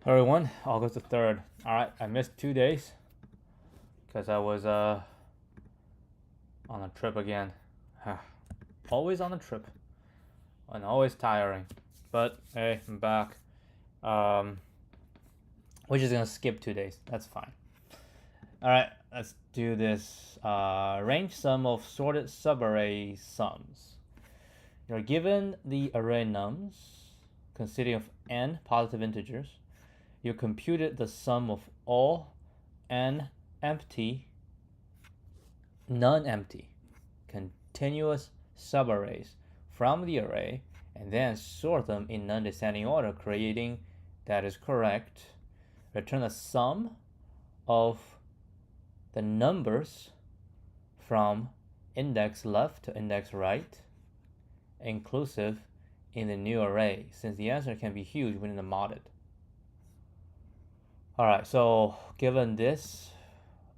Hello everyone, August the 3rd. Alright, I missed 2 days because I was on a trip again. Always on a trip and always tiring. But hey, I'm back. We're just gonna skip 2 days. That's fine. Alright, let's do this. Range sum of sorted subarray sums. You're given the array nums consisting of n positive integers. You computed the sum of all n empty, non-empty, continuous subarrays from the array and then sort them in non-descending order, creating, that is correct, return the sum of the numbers from index left to index right, inclusive in the new array, since the answer can be huge within the modded. Alright, so given this,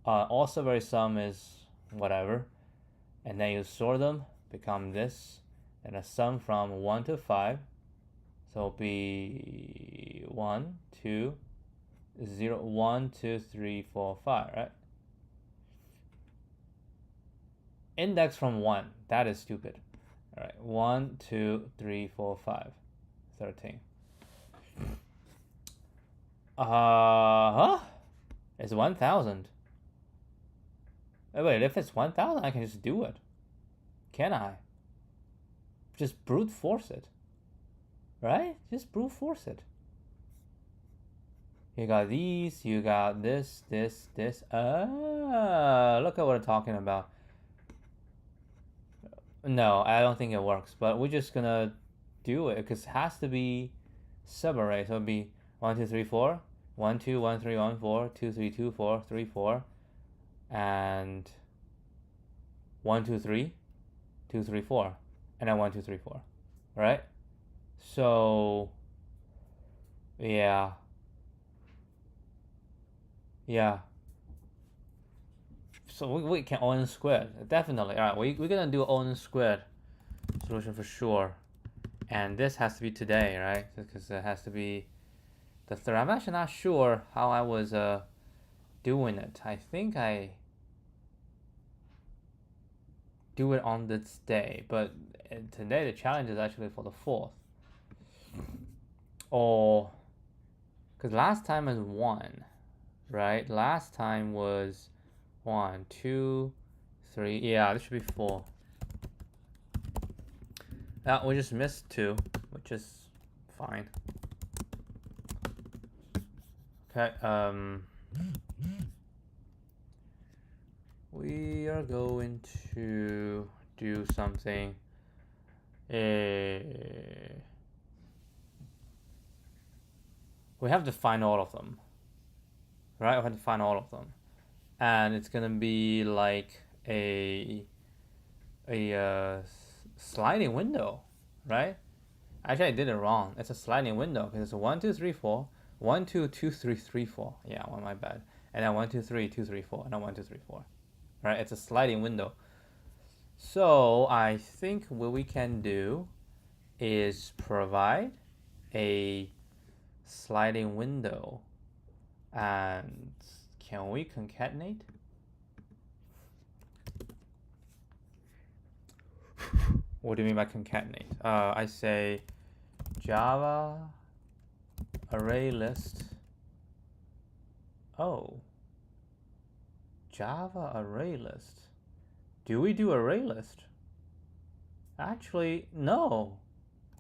all subarray sum is whatever, and then you sort them, become this, and a sum from 1 to 5, so it'll be 1, 2, 0, 1, 2, 3, 4, 5, right? Index from 1, that is stupid. Alright, 1, 2, 3, 4, 5, 13. It's 1,000. Wait, if it's 1,000, I can just do it. Can I? Just brute force it. Right? Just brute force it. You got these, you got this, this, this. Look at what I'm talking about. No, I don't think it works, but we're just gonna do it because it has to be subarray. So it'll be 1, 2, 3, 4. 1, 2, 1, 3, 1, 4, 2, 3, 2, 4, 3, 4, and 1, 2, 3, 2, 3, 4, and then 1, 2, 3, 4. Right? So, yeah. So we can O(n) squared. Definitely. Alright, we're gonna do O(n) squared solution for sure. And this has to be today, right? Because it has to be the third. I'm actually not sure how I was doing it. I think I do it on this day, but today the challenge is actually for the 4th. Or because last time is 1, right? Last time was 1, 2, 3. Yeah, this should be 4. We just missed 2, which is fine. Okay, we are going to do something. We have to find all of them, right? We have to find all of them, and it's gonna be like a sliding window, right? Actually, I did it wrong. It's a sliding window because it's 1, 2, 3, 4. 1, 2, 2, 3, 3, 4. Yeah, well, my bad. And then 1, 2, 3, 2, 3, 4. And then 1, 2, 3, 4. Right? It's a sliding window. So I think what we can do is provide a sliding window. And can we concatenate? What do you mean by concatenate? I say Java array list. Oh, Java array list. Do we do array list? Actually, no.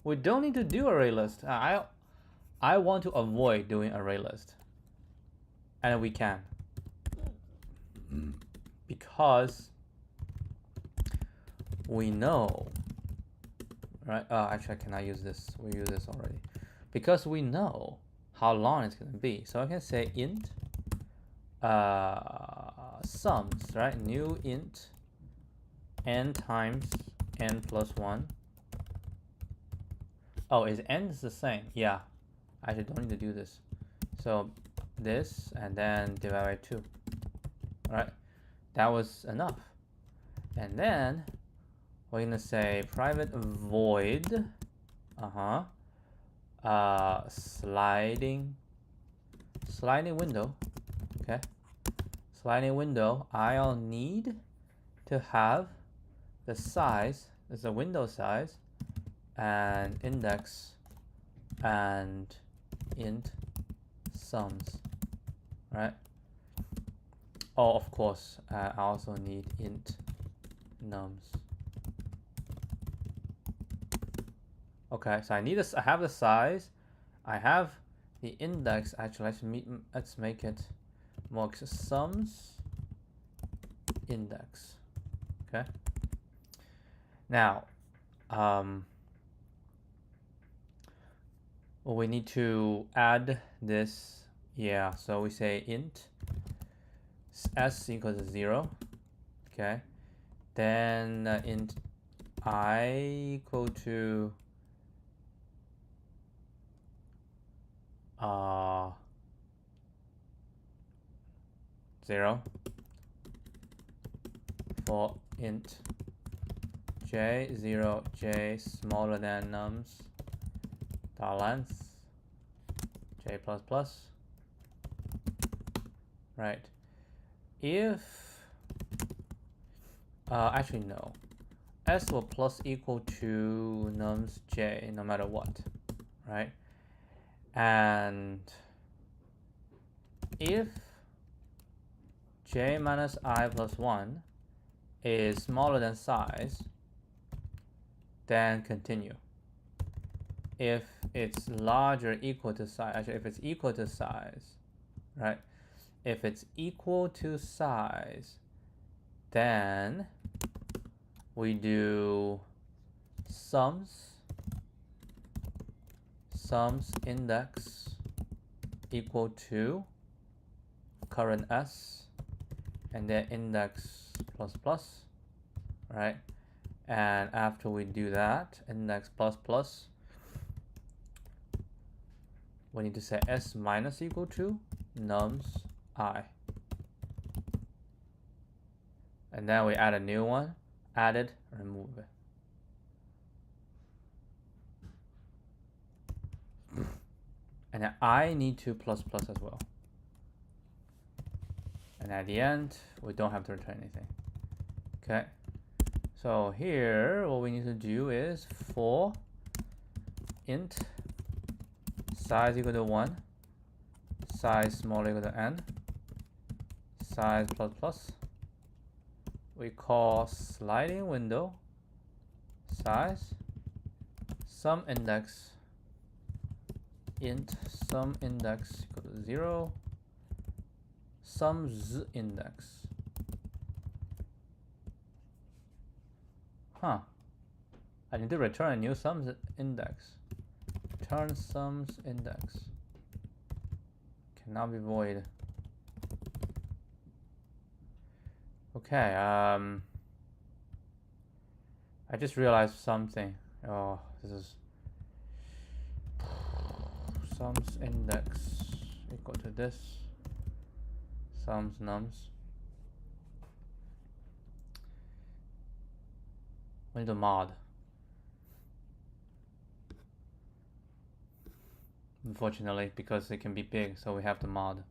We don't need to do array list. I want to avoid doing array list. And we can. Because we know, right? Actually, I cannot use this. We use this already. Because we know how long it's going to be. So I can say int sums, right? New int n times n plus 1. Oh, is n the same? Yeah. I actually don't need to do this. So this and then divide by 2. Alright. That was enough. And then we're going to say private void sliding sliding window, okay? Sliding window, I'll need to have the size, is the window size, and index, and int sums, right? Oh, of course, I also need int nums. Okay, so I have the size, I have the index. Actually, let's make it more sums index. Okay. Now, well, we need to add this. Yeah, so we say int s equals to 0. Okay. Then int I equal to 0 for int j 0 j smaller than nums length j plus plus, right? If actually no, s will plus equal to nums j no matter what, right? And if j minus I plus 1 is smaller than size, then continue. If it's larger equal to size, actually if it's equal to size, right? If it's equal to size, then we do sums index equal to current s, and then index plus plus, right? And after we do that, index plus plus, we need to say s minus equal to nums I. And then we add a new one, added, remove it. And then I need to plus plus as well. And at the end, we don't have to return anything. Okay. So here, what we need to do is for int size equal to 1, size smaller equal to n, size plus plus, we call sliding window size sum index int sum index equal to 0 sums index. I need to return a new sums index. Return sums index. Cannot be void. Okay, I just realized something. Oh, this is sums index equal to this sums nums. We need to mod. Unfortunately, because it can be big, so we have to mod.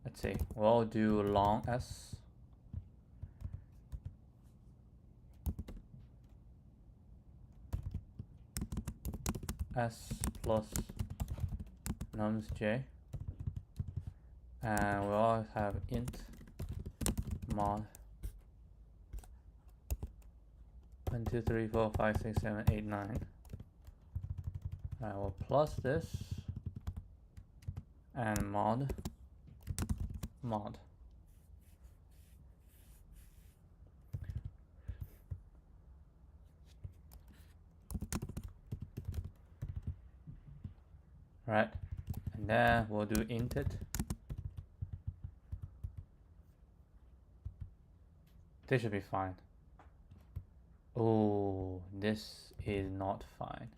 Let's see. We'll do long s. S plus nums j, and we'll always have int mod 1 2 3 4 5 6 7 8 9. I will plus this and mod. Right, and then we'll do int it. This should be fine. Oh, this is not fine.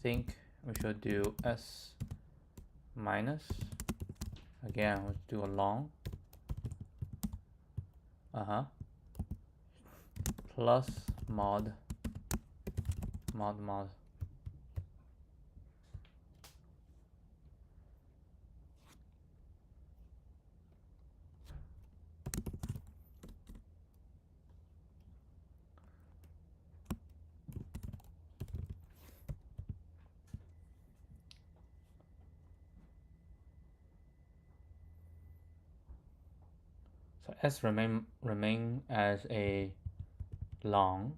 think we should do s minus. Again, let's do a long. Plus mod. So s remain as a long.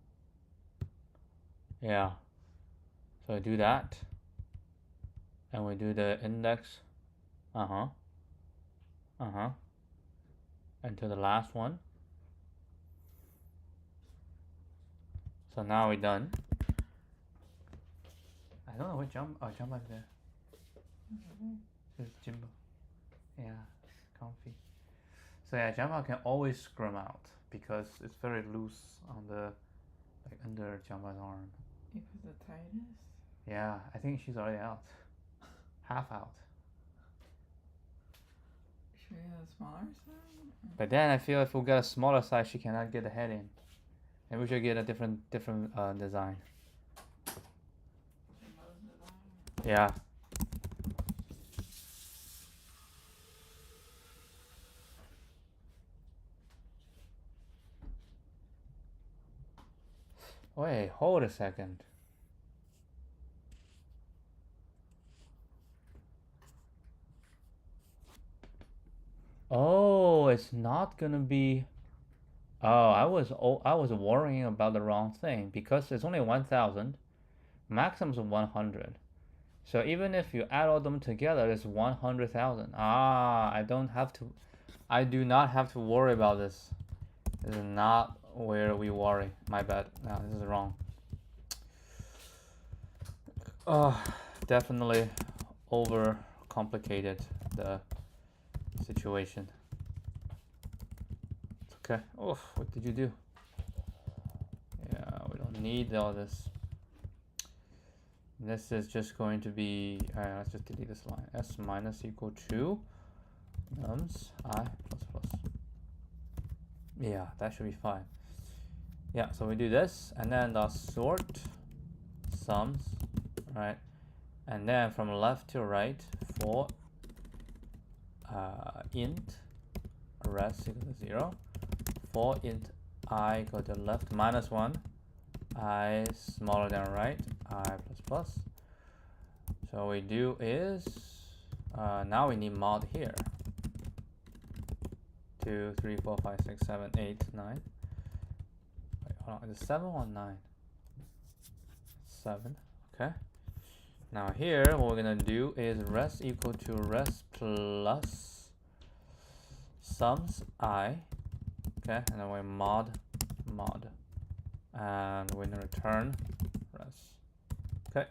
Yeah. So I do that. And we do the index. And to the last one. So now we're done. I don't know what jump. Oh, jump out there. It's Jimbo. Yeah, comfy. So yeah, Jumbo can always scrum out because it's very loose on the under Jumbo's arm. Because the tightness? Yeah, I think she's already out. Half out. Should we have a smaller size? But then I feel if we get a smaller size, she cannot get the head in. And we should get a different design. Yeah. Wait, hold a second. Oh, it's not gonna be. Oh, I was worrying about the wrong thing because it's only 1,000. Maximum is 100. So even if you add all them together, it's 100,000. Ah, I do not have to worry about this. This is not where we worry. My bad. No, this is wrong. Definitely over complicated the situation. It's okay. Oh, what did you do? Yeah, we don't need all this. This is just going to be, let's just delete this line. S minus equal to nums I plus. Yeah, that should be fine. Yeah, so we do this, and then the sort sums, right? And then from left to right for int res equal to 0, for int I equal to left minus 1, I smaller than right, I plus plus. So what we do is now we need mod here. 2, 3, 4, 5, 6, 7, 8, 9. Wait, hold on, is it 7 or 9? 7. Okay. Now here, what we're gonna do is res equal to res plus sums I. Okay, and then we mod, and we're gonna return res. Okay.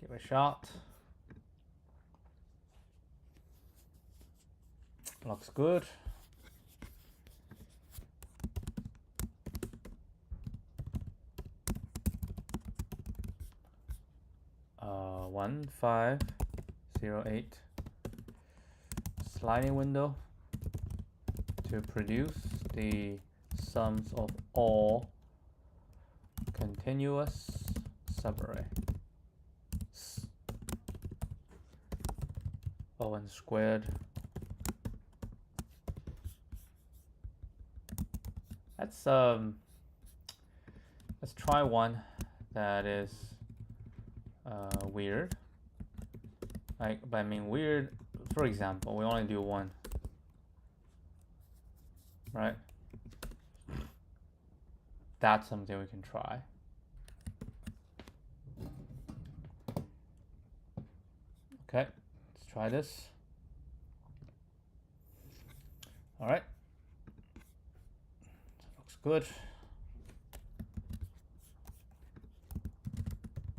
Give it a shot. Looks good. Uh, 1508 sliding window to produce the sums of all continuous subarray. O(n) squared. Let's try one that is weird. But I mean weird. For example, we only do one, right? That's something we can try. Okay, let's try this. All right, looks good.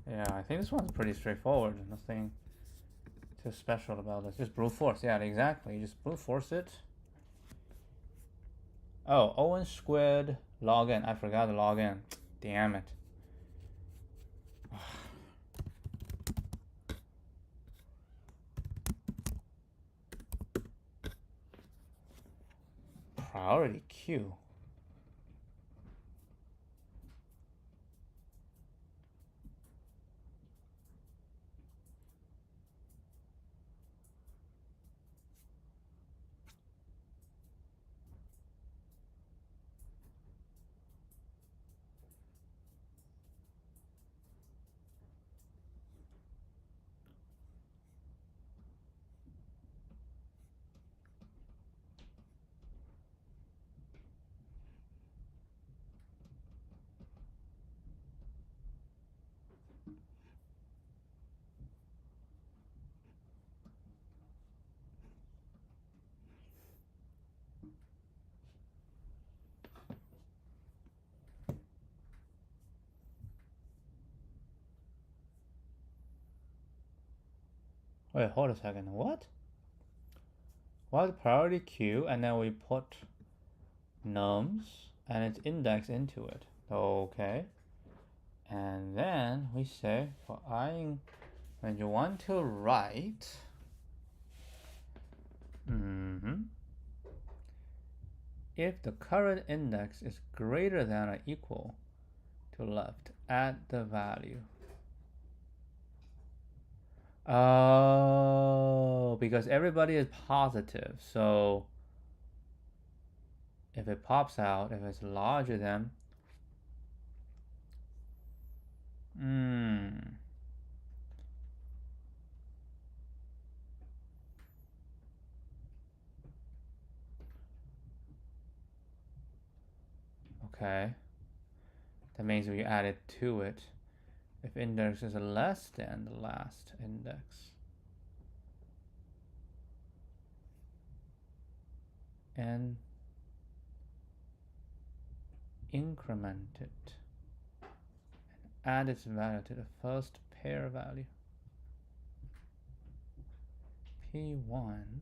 Yeah, I think this one's pretty straightforward. Nothing too special about this. Just brute force. Yeah, exactly. You just brute force it. Oh, O(n) squared log n. I forgot the log n. Damn it. Priority queue. Wait, hold a second. What? What priority queue, and then we put nums and its index into it. Okay. And then we say for I, when you want to write, if the current index is greater than or equal to left, add the value. Oh, because everybody is positive. So if it pops out, if it's larger than, okay. That means we add it to it. If index is less than the last index. And increment it. And add its value to the first pair value. P1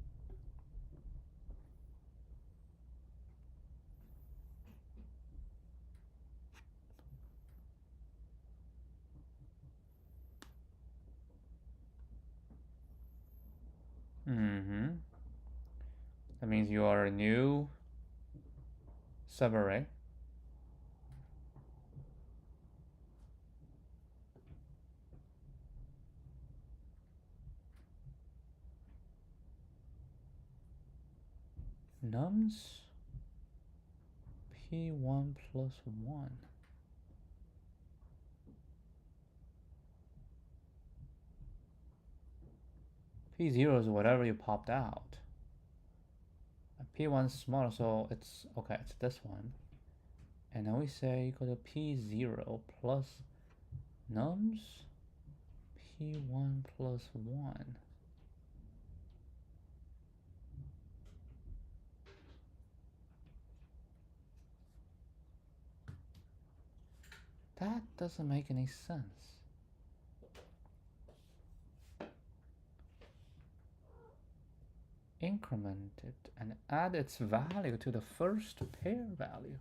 That means you are a new subarray. Nums P1 plus 1. P0 is whatever you popped out. P1 is smaller, so it's okay, it's this one. And then we say equal to P0 plus nums P1 plus 1. That doesn't make any sense. Increment it and add its value to the first pair value.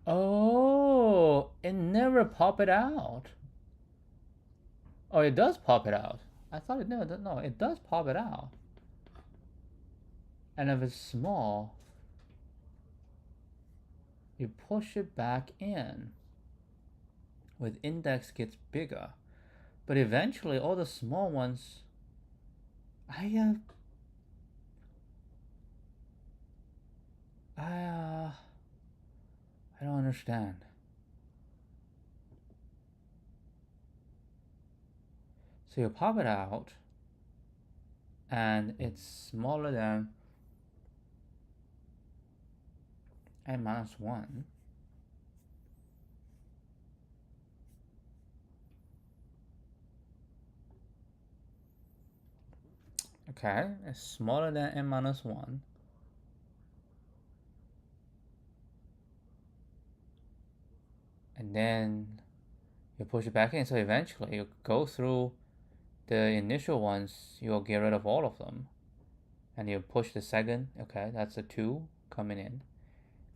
Oh, it never pop it out. Oh, it does pop it out. I thought it never. No, it does pop it out. And if it's small, you push it back in. With index gets bigger, but eventually all the small ones. I don't understand. So you pop it out, and it's smaller than n minus 1. Okay, it's smaller than n minus 1. And then you push it back in, so eventually you go through the initial ones, you'll get rid of all of them. And you push the second, okay, that's a 2 coming in.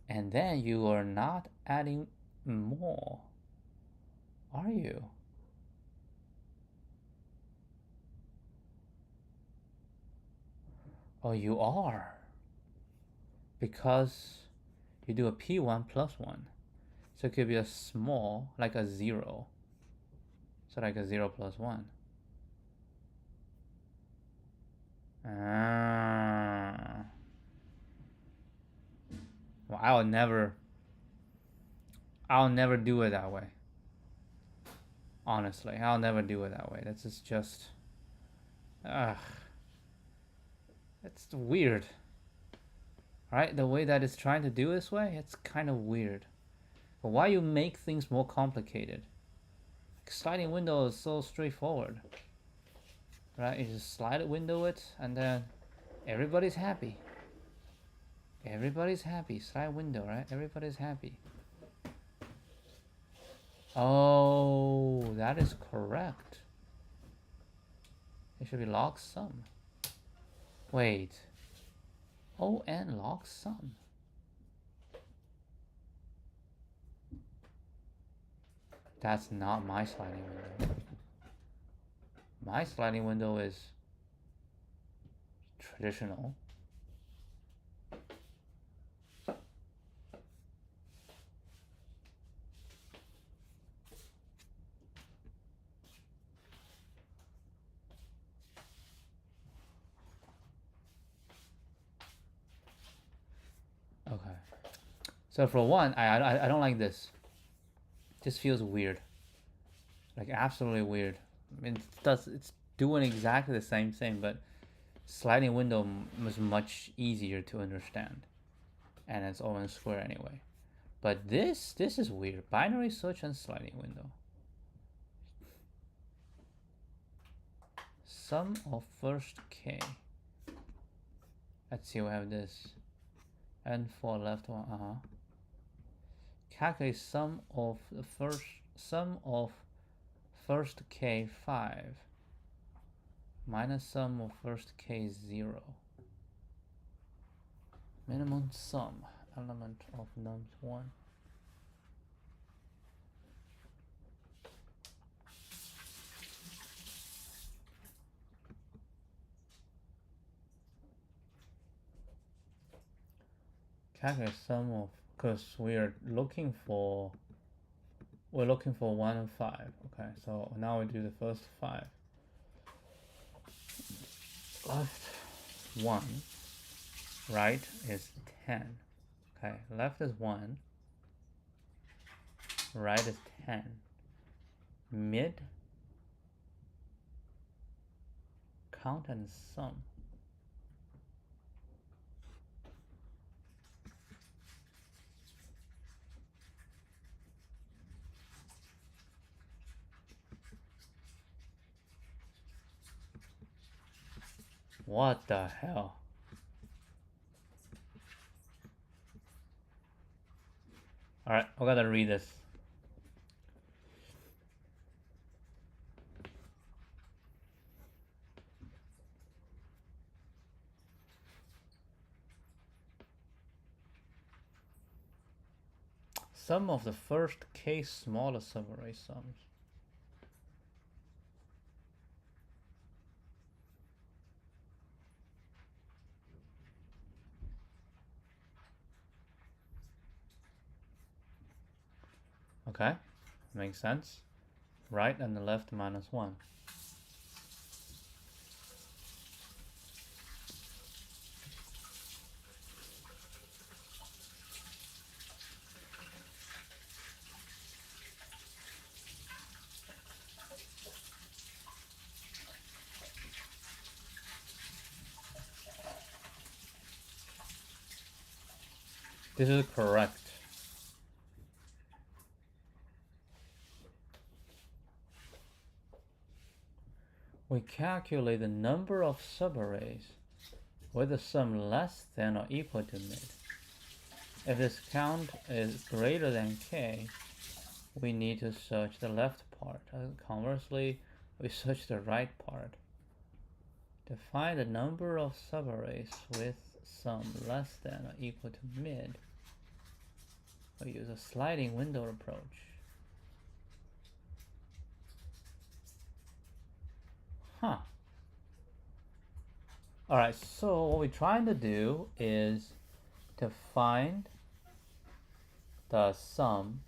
And then you are not adding more, are you? Oh, you are. Because you do a P1 plus 1. So it could be a small, like a 0. So like a 0 plus 1. Ah. Well, I'll never do it that way. Honestly, I'll never do it that way. That's just it's weird. Right? The way that it's trying to do this way, it's kind of weird. But why you make things more complicated? Sliding window is so straightforward. Right? You just slide a window it, and then everybody's happy. Everybody's happy. Slide window, right? Everybody's happy. Oh, that is correct. It should be log sum. Wait. ON log sum. That's not my sliding window. My sliding window is traditional. Okay. So for one, I don't like this. This feels weird. Like absolutely weird. I mean, it's doing exactly the same thing, but sliding window was much easier to understand, and it's all in square anyway. But this is weird. Binary search and sliding window. Sum of first k. Let's see, we have this. N4 left one. Calculate sum of first k5 minus sum of first k0. Minimum sum element of nums1. Calculate sum of, because we're looking for 1 and 5. Okay, so now we do the first 5. Left 1, right is 10. Okay, left is 1, right is 10. Mid, count and sum. What the hell? Alright, I gotta read this. Sum of the first k smallest subarray sums. Okay, makes sense. Right and the left minus 1. This is correct. we calculate the number of subarrays with a sum less than or equal to mid. If this count is greater than k, we need to search the left part. Conversely, we search the right part. To find the number of subarrays with sum less than or equal to mid, we use a sliding window approach. Huh. Alright, so what we're trying to do is to find the sum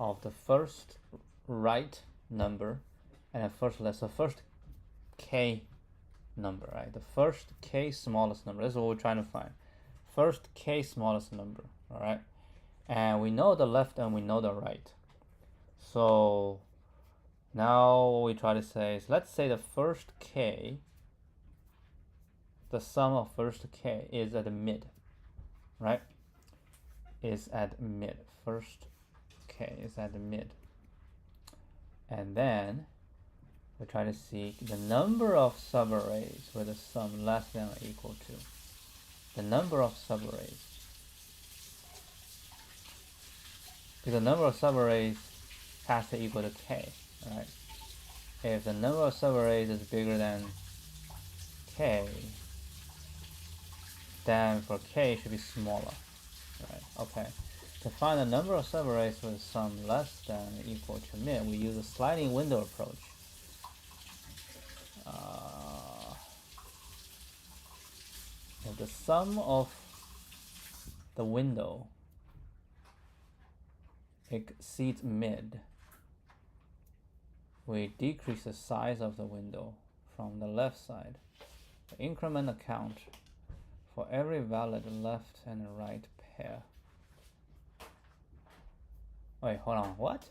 of the first right number and the first k number, right? The first k smallest number. That's what we're trying to find. First k smallest number, alright? And we know the left and we know the right. So now what we try to say is, let's say the first k, the sum of first k is at the mid, right? Is at mid. First k is at the mid. And then we try to seek the number of subarrays with a sum less than or equal to the number of subarrays. Because the number of subarrays has to equal to k, right? If the number of subarrays is bigger than k, then for k it should be smaller, right? Okay. To find the number of subarrays with sum less than or equal to mid, we use a sliding window approach. If the sum of the window exceeds mid, we decrease the size of the window from the left side. We increment the count for every valid left and right pair. Wait, hold on, what?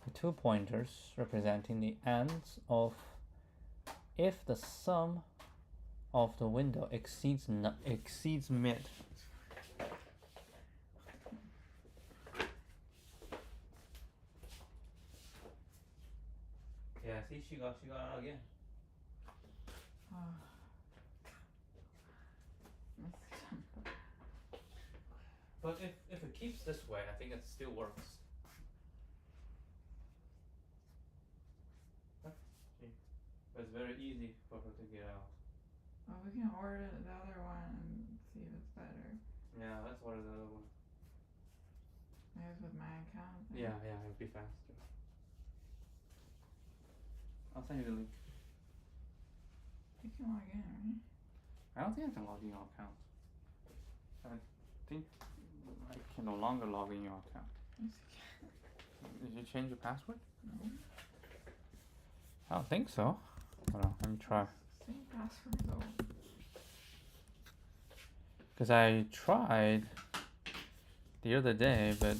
The 2 pointers representing the ends of if the sum of the window exceeds mid. Yeah, see, she got out again. But if it keeps this way, I think it still works. But it's very easy for her to get out. Well, we can order the other one and see if it's better. Yeah, let's order the other one. Maybe it's with my account. Yeah, it'll be faster. I'll send you the link. You can log in, right? I don't think I can log in your account. I think I can no longer log in your account. Yes, you can. Did you change your password? No. I don't think so. Hold on, let me try. Same password though. Because I tried the other day, but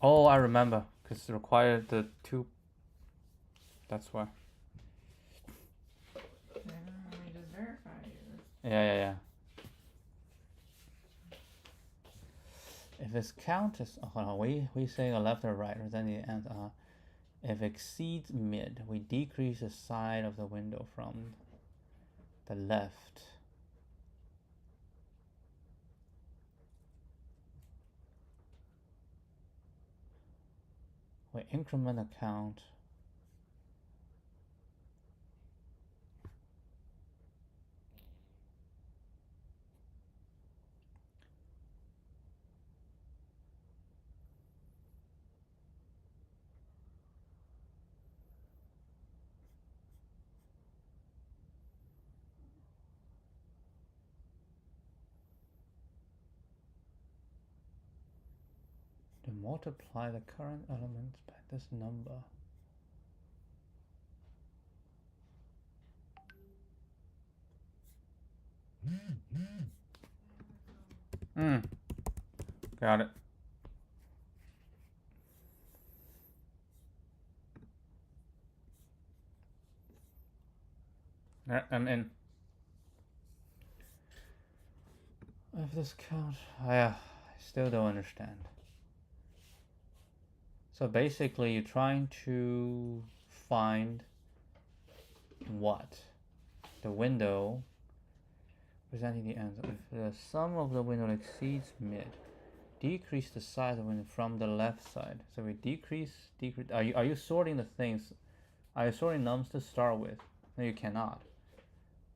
oh, I remember, because it required the 2. That's why. Then let me just verify you. Yeah. If this count is, hold on, we say a left or right, or then the end. If exceeds mid, we decrease the side of the window from the left. We increment the count. To multiply the current elements by this number. Got it. And if this count, I still don't understand. So basically, you're trying to find what? The window presenting the answer. If the sum of the window exceeds mid, decrease the size of the window from the left side. So we decrease. Are you sorting the things? Are you sorting nums to start with? No, you cannot.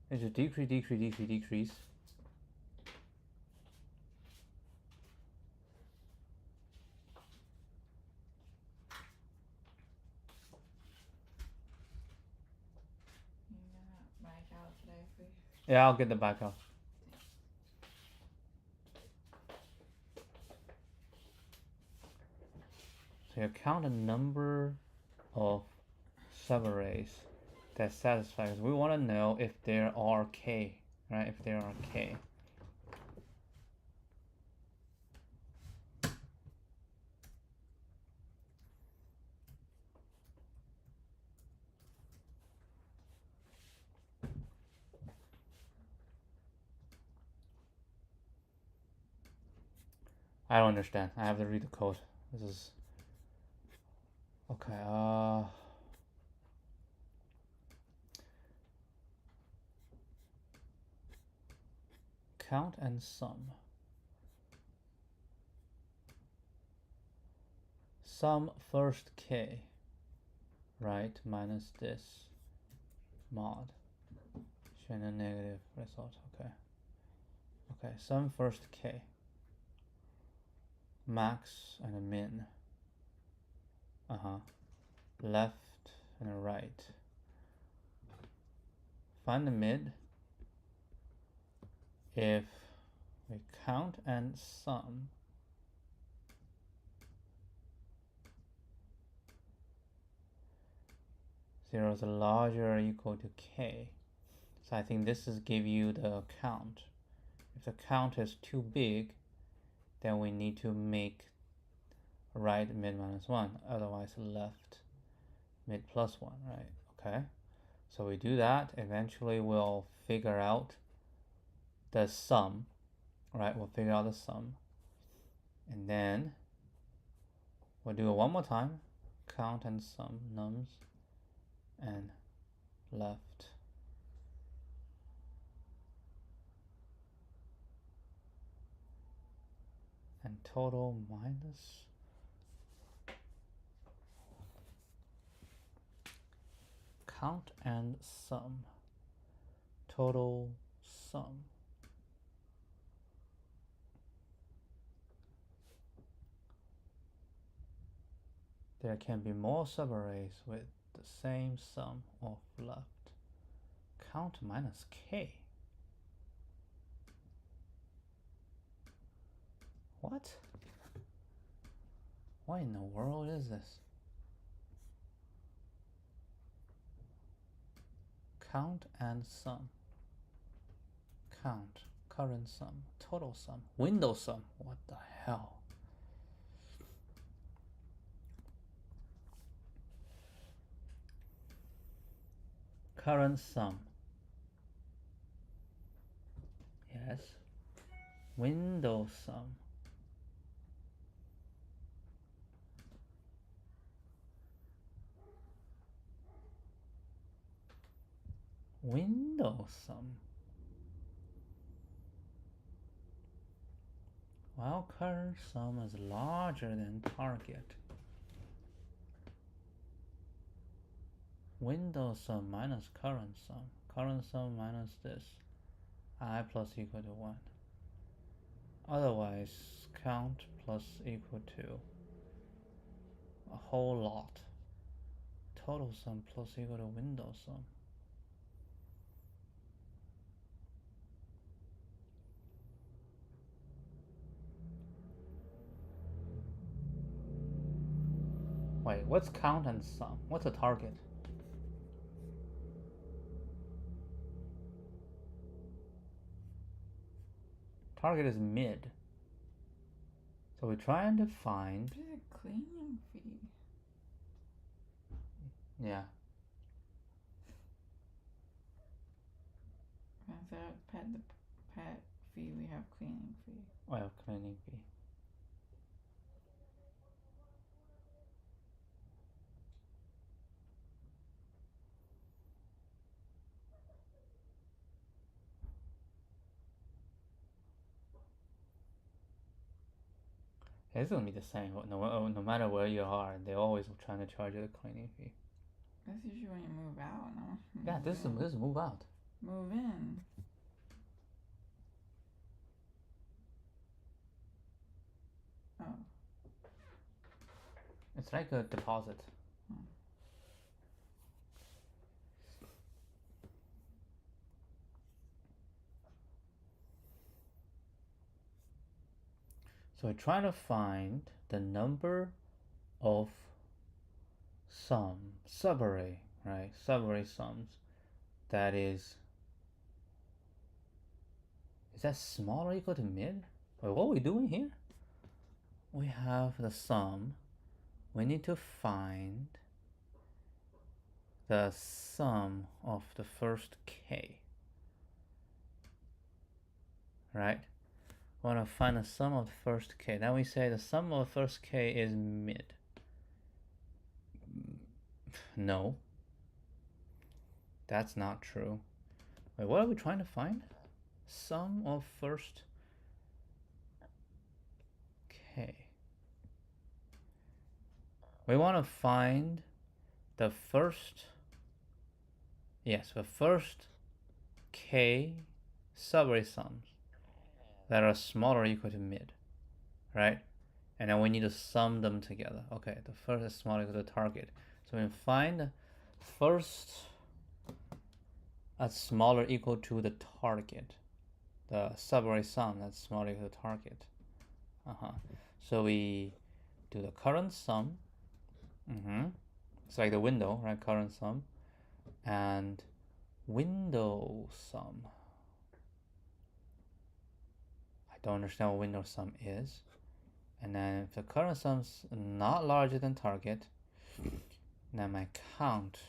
It's just decrease. You gonna back out today, please? Yeah, I'll get the backup. So you count a number of subarrays that satisfies. We want to know if there are k, right? If there are k. I don't understand. I have to read the code. This is okay. Count and sum. Sum first k, right? Minus this mod. Showing a negative result. Okay. Okay. Sum first k. Max and a min. Left and a right. Find the mid. If we count and sum, zero is larger or equal to k. So I think this is give you the count. If the count is too big, then we need to make right mid minus 1, otherwise left mid plus 1, right? Okay, so we do that. Eventually we'll figure out the sum, right? We'll figure out the sum, and then we'll do it one more time. Count and sum nums and left and total minus count and sum, total sum. There can be more subarrays with the same sum of left. Count minus k. What? What in the world is this? Count and sum. Count, current sum, total sum, window sum. What the hell? Current sum. Yes. Window sum. Window sum. While current sum is larger than target. Window sum minus current sum. Current sum minus this. I plus equal to 1. Otherwise, count plus equal to a whole lot. Total sum plus equal to window sum. Wait, what's count and sum? What's a target? Target is mid. So we're trying to find. What is a cleaning fee? Yeah. Instead of pet fee, we have cleaning fee. Well, cleaning fee. It's gonna be the same. No matter where you are, they're always trying to charge you the cleaning fee. That's usually when you move out, no? Yeah, this is move out. Move in. Oh. It's like a deposit. So I try to find the number of subarray, right? Subarray sums that is that small or equal to mid? Wait, what are we doing here? We have the sum. We need to find the sum of the first k, right? We want to find the sum of the first k. Then we say the sum of the first k is mid. No, that's not true. Wait, what are we trying to find? Sum of first k. We want to find the first, yes, the first k subarray sums that are smaller or equal to mid, right? And then we need to sum them together. Okay, the first is smaller equal to the target. So we find the first that's smaller equal to the target, the subarray sum that's smaller equal to the target. So we do the current sum. It's like the window, right? Current sum and window sum. I don't understand what window sum is. And then if the current sum's not larger than target, then my count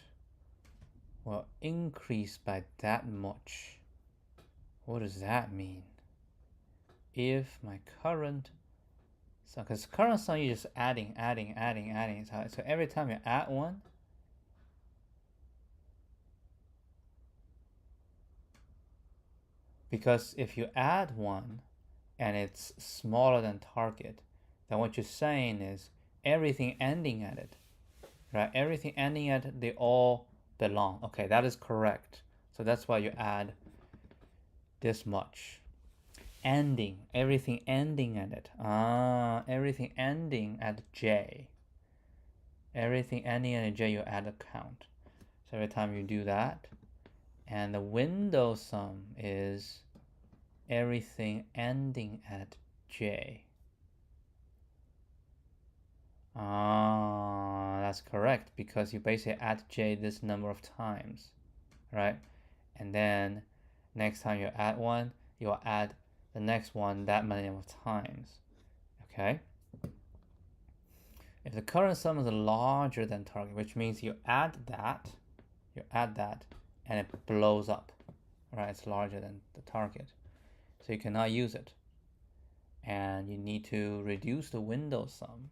will increase by that much. What does that mean? If my current sum, because current sum you're just adding. So every time you add one, because if you add one and it's smaller than target, then what you're saying is everything ending at it, right? Everything ending at it, they all belong. Okay, that is correct. So that's why you add this much. Ending, everything ending at it. Everything ending at j. Everything ending at j, you add a count. So every time you do that, and the window sum is everything ending at j. That's correct, because you basically add j this number of times, right? And then next time you add one, you'll add the next one that many of times, okay? If the current sum is larger than target, which means you add that, and it blows up, right? It's larger than the target, so you cannot use it. And you need to reduce the window sum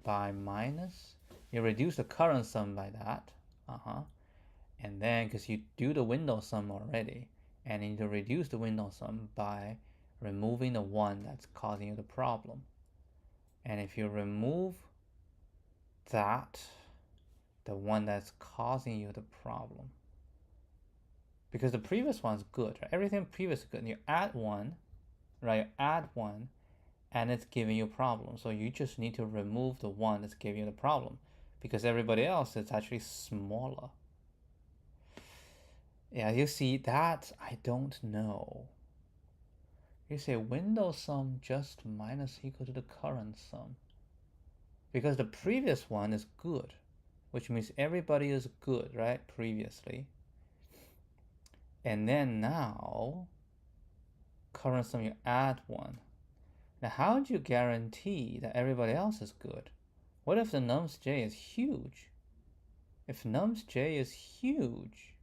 by minus. You reduce the current sum by that, and then because you do the window sum already, and you need to reduce the window sum by removing the one that's causing you the problem. And if you remove that, the one that's causing you the problem, because the previous one's good, right? Everything previous is good, and you add one, right? You add one, and it's giving you a problem. So you just need to remove the one that's giving you the problem, because everybody else is actually smaller. Yeah, you see that, I don't know. You say window sum just minus equal to the current sum, because the previous one is good, which means everybody is good, right? Previously. And then now, current sum, you add one. Now, how do you guarantee that everybody else is good? What if the nums j is huge? If nums j is huge,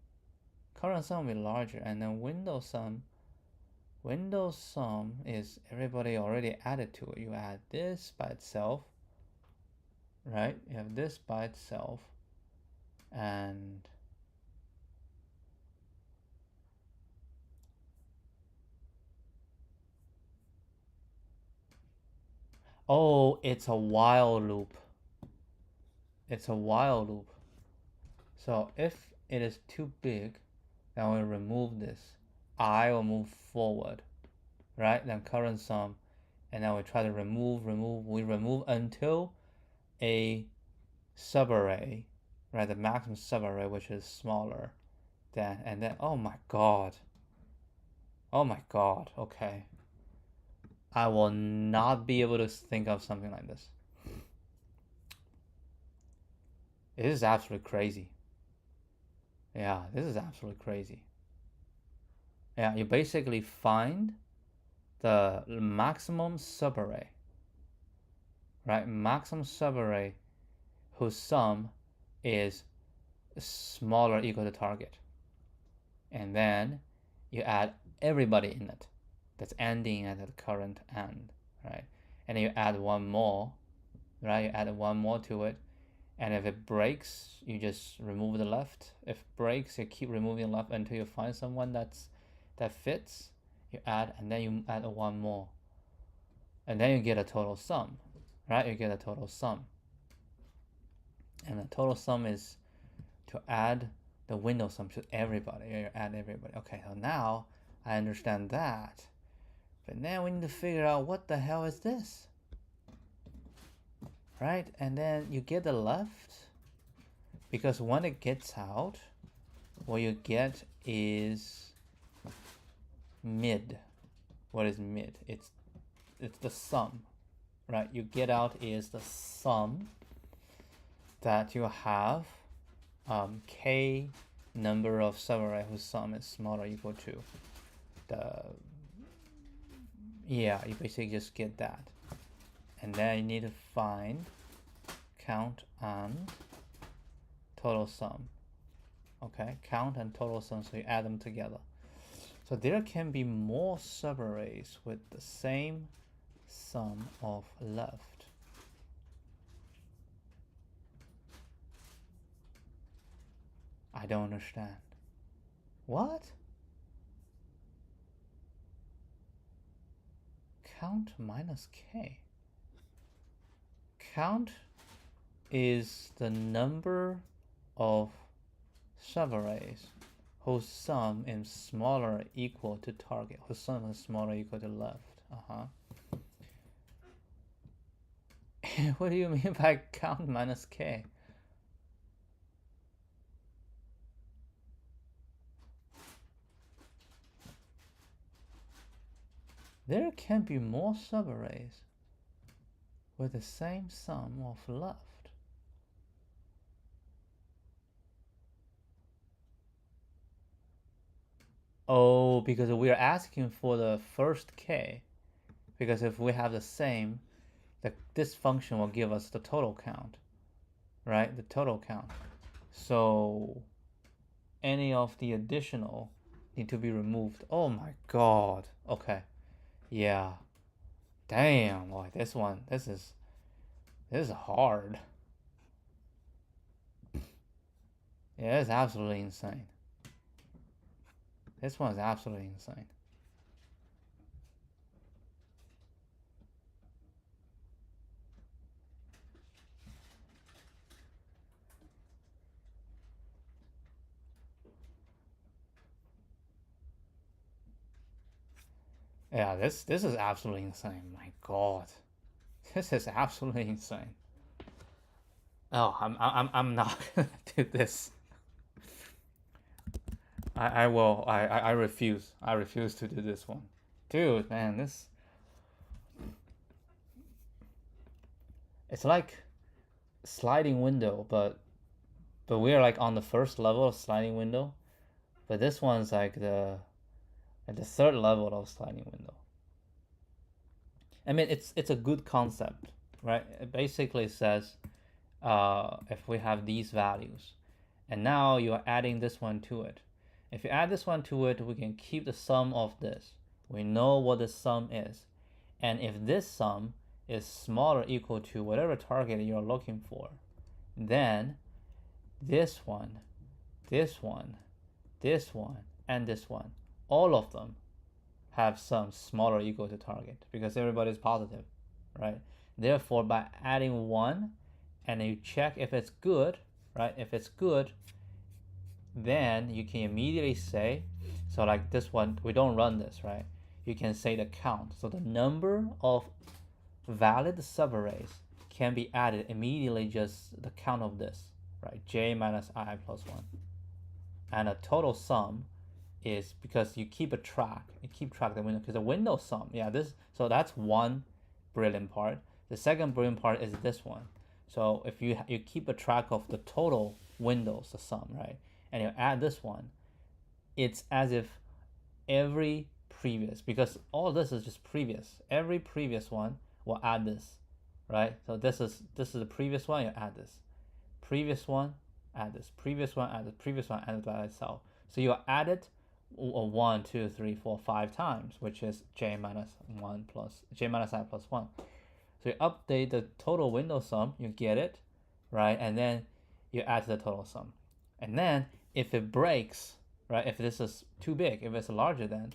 current sum will be larger, and then window sum is everybody already added to it. You add this by itself, right? You have this by itself, and oh, it's a while loop. It's a while loop. So if it is too big, then we remove this. I will move forward, right? Then current sum, and then we try to remove. We remove until a subarray, right? The maximum subarray, which is smaller than, and then oh my god, okay. I will not be able to think of something like this. It is absolutely crazy. Yeah, this is absolutely crazy. Yeah, you basically find the maximum subarray, right? Maximum subarray whose sum is smaller or equal to target. And then you add everybody in it that's ending at the current end, right? And then you add one more, right? You add one more to it. And if it breaks, you just remove the left. If it breaks, you keep removing the left until you find someone that fits. You add, and then you add one more. And then you get a total sum, right? You get a total sum. And the total sum is to add the window sum to everybody. You add everybody. Okay, so now I understand that. But now we need to figure out what the hell is this? Right? And then you get the left, because when it gets out, what you get is mid. What is mid? It's the sum, right? You get out is the sum that you have k number of subarray whose sum is smaller or equal to the, yeah, you basically just get that. And then you need to find count and total sum. Okay, count and total sum, so you add them together. So there can be more subarrays with the same sum of left. I don't understand. What? Count minus k. Count is the number of subarrays whose sum is smaller or equal to target, whose sum is smaller or equal to left. What do you mean by count minus k? There can be more subarrays with the same sum of left. Oh, because we are asking for the first k. Because if we have the same, this function will give us the total count, right? The total count. So any of the additional need to be removed. Oh my god. Okay. Yeah. Damn, boy, this is hard. Yeah, it's absolutely insane. This one's absolutely insane. Yeah, this is absolutely insane. My god. This is absolutely insane. Oh, I'm not gonna do this. I will. I refuse. I refuse to do this one. Dude, man, this. It's like sliding window, but we're like on the first level of sliding window, but this one's like the third level of sliding window. I mean, it's a good concept, right? It basically says if we have these values, and now you are adding this one to it, If you add this one to it, we can keep the sum of this. We know what the sum is. And if this sum is smaller or equal to whatever target you're looking for, then this one, this one, this one, and this one, all of them have sums smaller or equal to target because everybody is positive, right? Therefore, by adding one and you check if it's good, right? If it's good, then you can immediately say, so like this one, we don't run this, right? You can say the count. So the number of valid subarrays can be added immediately, just the count of this, right? J minus I plus 1. And a total sum is because you keep track of the window, because the window sum, yeah, this, so that's one brilliant part. The second brilliant part is this one. So if you keep a track of the total windows, the sum, right, and you add this one, it's as if every previous, because all this is just previous, every previous one will add this, right? So this is the previous one, you add this, previous one, add this, previous one, add this, previous one, add it by itself. So you add it 1, 2, 3, 4, 5 times, which is j minus I plus 1. So you update the total window sum, you get it, right? And then you add to the total sum. And then if it breaks, right, if this is too big, if it's larger than,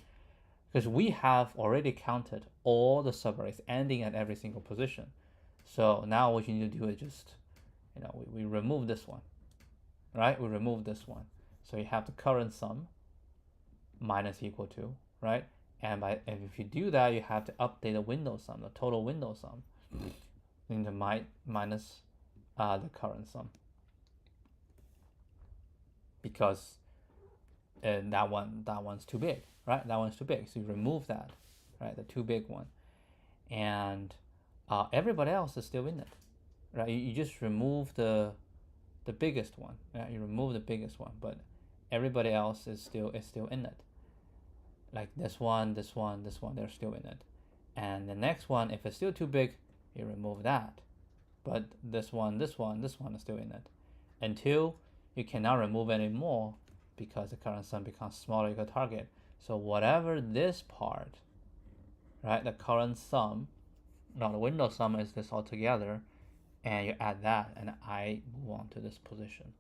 because we have already counted all the subarrays ending at every single position. So now what you need to do is just, we remove this one, right? We remove this one. So you have the current sum minus equal to, right? And if you do that, you have to update the window sum, the total window sum, into minus the current sum, because that one's too big, right? That one's too big, so you remove that, right? The too big one, and everybody else is still in it, right? You just remove the biggest one, right? You remove the biggest one, but everybody else is still in it. Like this one, this one, this one, they're still in it. And the next one, if it's still too big, you remove that. But this one, this one, this one is still in it. Until you cannot remove any more because the current sum becomes smaller equal target. So whatever this part, right, the current sum, no, the window sum is this all together, and you add that, and I move on to this position.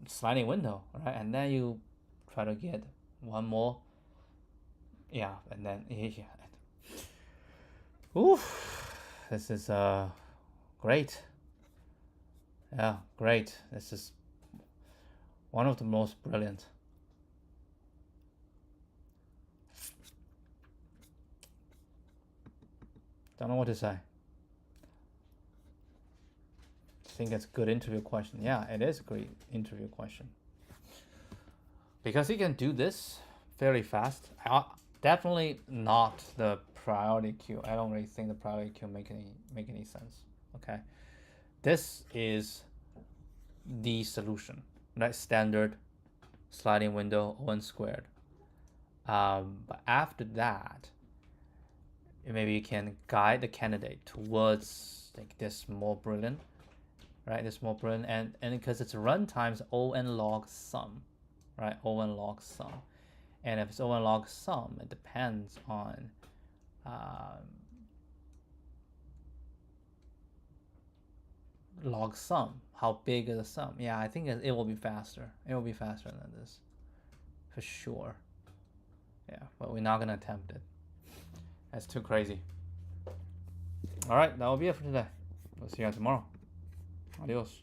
Sliding window, right? And then you try to get one more, yeah, and then yeah. Oof, this is great. Yeah, great. This is one of the most brilliant. Don't know what to say. I think it's a good interview question. Yeah, it is a great interview question. Because you can do this fairly fast. Definitely not the priority queue. I don't really think the priority queue make any sense. Okay, this is the solution, right? Standard sliding window O(n) squared. But after that, maybe you can guide the candidate towards like this more brilliant, right? This more brilliant, and because it's run times O(n) log sum, right? O(n) log sum. And if it's O(n) log sum, it depends on log sum. How big is the sum? Yeah, I think it will be faster. It will be faster than this, for sure. Yeah, but we're not gonna attempt it. That's too crazy. All right, that will be it for today. We'll see you guys tomorrow. Adios.